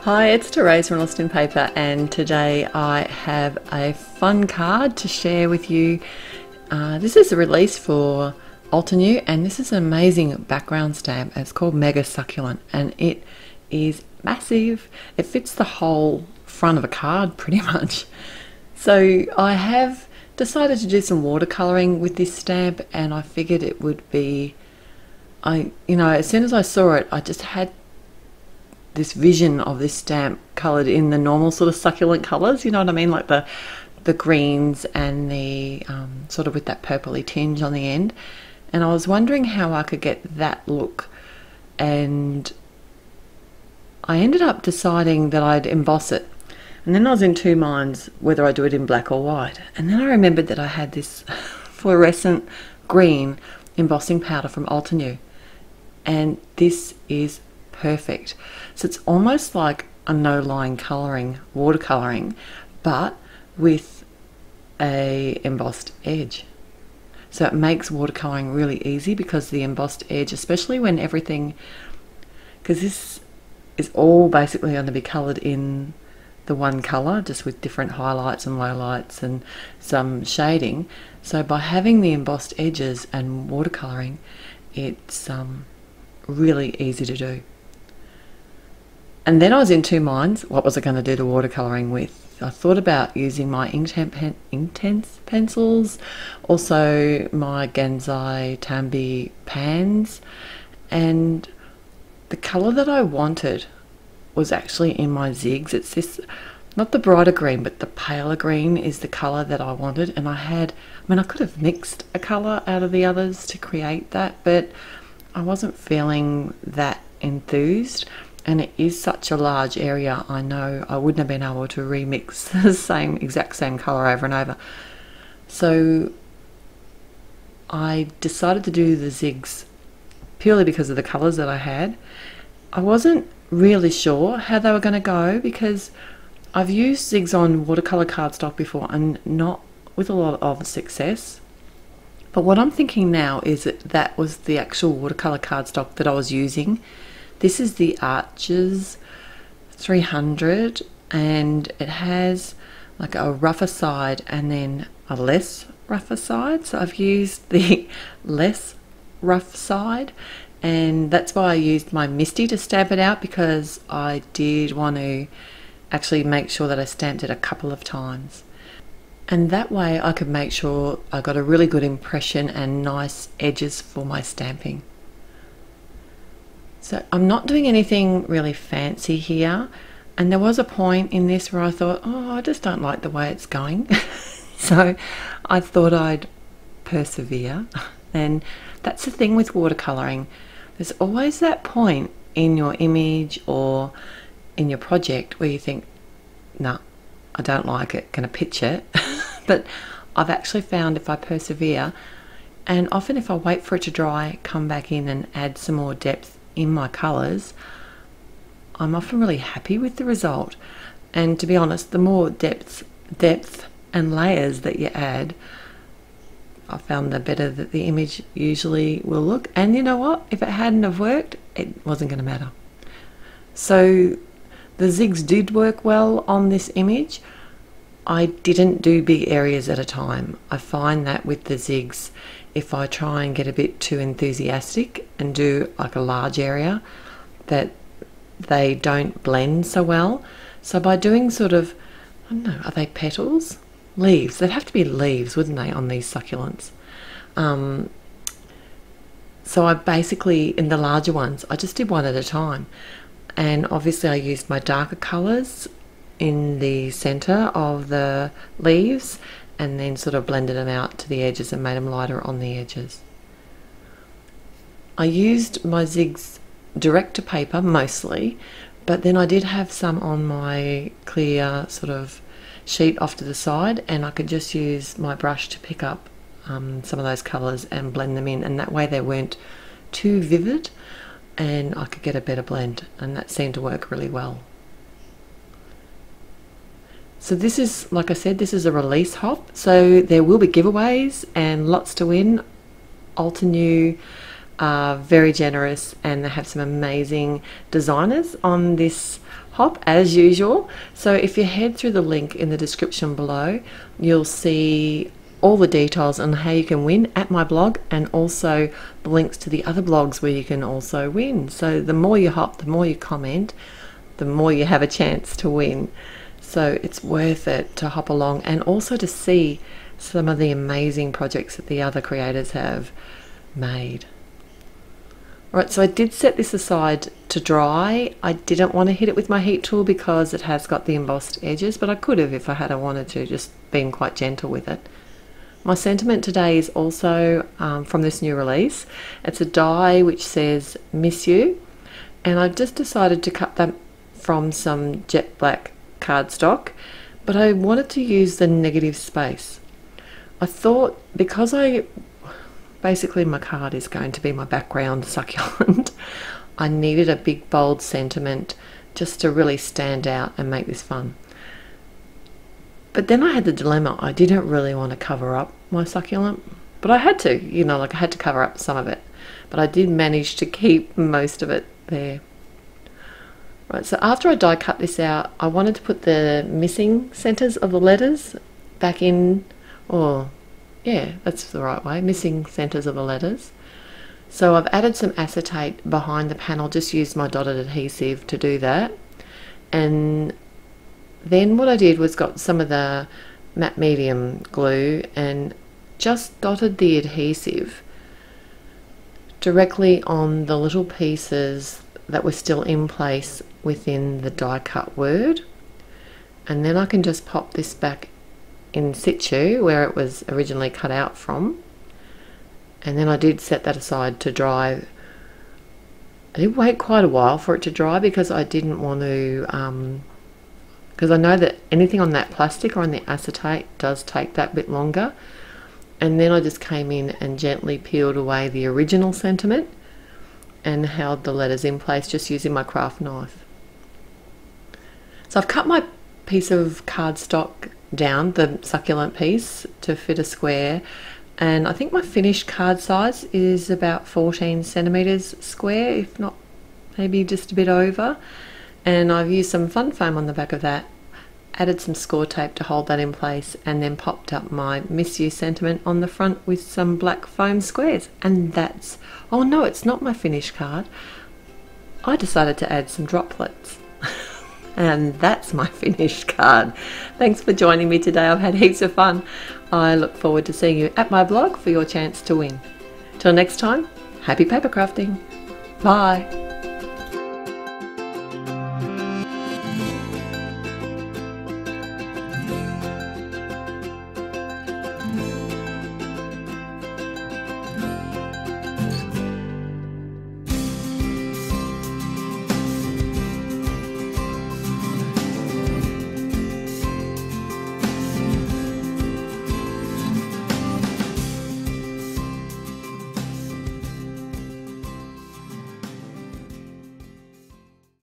Hi, it's Therese from Lostinpaper, and today I have a fun card to share with you. This is a release for Altenew, and this is an amazing background stamp. It's called Mega Succulent, and it is massive. It fits the whole front of a card pretty much. So I have decided to do some watercolouring with this stamp, and I figured it would be, as soon as I saw it, I just had this vision of this stamp coloured in the normal sort of succulent colours, you know what I mean, like the greens and the sort of with that purpley tinge on the end. And I was wondering how I could get that look, and I ended up deciding that I'd emboss it. And then I was in two minds whether I do it in black or white. And then I remembered that I had this fluorescent green embossing powder from Altenew, and this is perfect. So it's almost like a no-line colouring, watercolouring, but with a embossed edge. So it makes watercolouring really easy because the embossed edge, especially when everything, because this is all basically going to be coloured in the one colour, just with different highlights and lowlights and some shading. So by having the embossed edges and watercolouring, it's really easy to do. And then I was in two minds, what was I going to do the watercolouring with? I thought about using my Inktense pencils, also my Gansai Tambi pans, and the colour that I wanted was actually in my Zigs. It's this, not the brighter green, but the paler green is the colour that I wanted. And I could have mixed a colour out of the others to create that, but I wasn't feeling that enthused. And it is such a large area, I know I wouldn't have been able to remix the exact same colour over and over. So I decided to do the Zigs purely because of the colours that I had. I wasn't really sure how they were going to go because I've used Zigs on watercolour cardstock before and not with a lot of success. But what I'm thinking now is that was the actual watercolour cardstock that I was using. This is the Arches 300, and it has like a rougher side and then a less rougher side. So I've used the less rough side, and that's why I used my Misty to stamp it out, because I did want to actually make sure that I stamped it a couple of times. And that way I could make sure I got a really good impression and nice edges for my stamping. So I'm not doing anything really fancy here, and there was a point in this where I thought, oh, I just don't like the way it's going. So I thought I'd persevere, and that's the thing with watercolouring. There's always that point in your image or in your project where you think, no, I don't like it, gonna pitch it. But I've actually found if I persevere, and often if I wait for it to dry, come back in and add some more depth in my colours, I'm often really happy with the result. And to be honest, the more depth and layers that you add, I found the better that the image usually will look. And you know what? If it hadn't have worked, it wasn't going to matter. So the Zigs did work well on this image. I didn't do big areas at a time. I find that with the Zigs, if I try and get a bit too enthusiastic and do like a large area, that they don't blend so well. So by doing sort of, I don't know, are they petals? Leaves. They'd have to be leaves, wouldn't they, on these succulents? So I basically, in the larger ones, I just did one at a time. And obviously I used my darker colours in the centre of the leaves, and then sort of blended them out to the edges and made them lighter on the edges. I used my Zigs direct to paper mostly, but then I did have some on my clear sort of sheet off to the side, and I could just use my brush to pick up some of those colours and blend them in, and that way they weren't too vivid and I could get a better blend, and that seemed to work really well. So this is, like I said, this is a release hop, so there will be giveaways and lots to win. Altenew are very generous, and they have some amazing designers on this hop as usual. So if you head through the link in the description below, you'll see all the details on how you can win at my blog, and also the links to the other blogs where you can also win. So the more you hop, the more you comment, the more you have a chance to win. So it's worth it to hop along, and also to see some of the amazing projects that the other creators have made. Right, so I did set this aside to dry. I didn't want to hit it with my heat tool because it has got the embossed edges, but I could have if I had wanted to, just being quite gentle with it. My sentiment today is also from this new release. It's a die which says "Miss You," and I've just decided to cut that from some jet black cardstock, but I wanted to use the negative space. I thought, because basically my card is going to be my background succulent, I needed a big bold sentiment just to really stand out and make this fun. But then I had the dilemma, I didn't really want to cover up my succulent, but I had to, you know, like I had to cover up some of it, but I did manage to keep most of it there. Right, so after I die cut this out, I wanted to put the missing centers of the letters back in, or yeah, that's the right way, missing centers of the letters. So I've added some acetate behind the panel, just used my dotted adhesive to do that. And then what I did was got some of the matte medium glue and just dotted the adhesive directly on the little pieces that were still in place within the die cut word. And then I can just pop this back in situ where it was originally cut out from. And then I did set that aside to dry. I did wait quite a while for it to dry because I didn't want to, because I know that anything on that plastic or on the acetate does take that bit longer. And then I just came in and gently peeled away the original sentiment and held the letters in place just using my craft knife. So I've cut my piece of cardstock down, the succulent piece, to fit a square, and I think my finished card size is about 14 centimeters square, if not maybe just a bit over. And I've used some fun foam on the back of that, added some score tape to hold that in place, and then popped up my "Miss You" sentiment on the front with some black foam squares. And that's, oh no, it's not my finished card. I decided to add some droplets. And that's my finished card. Thanks for joining me today. I've had heaps of fun. I look forward to seeing you at my blog for your chance to win. Till next time, happy paper crafting. Bye.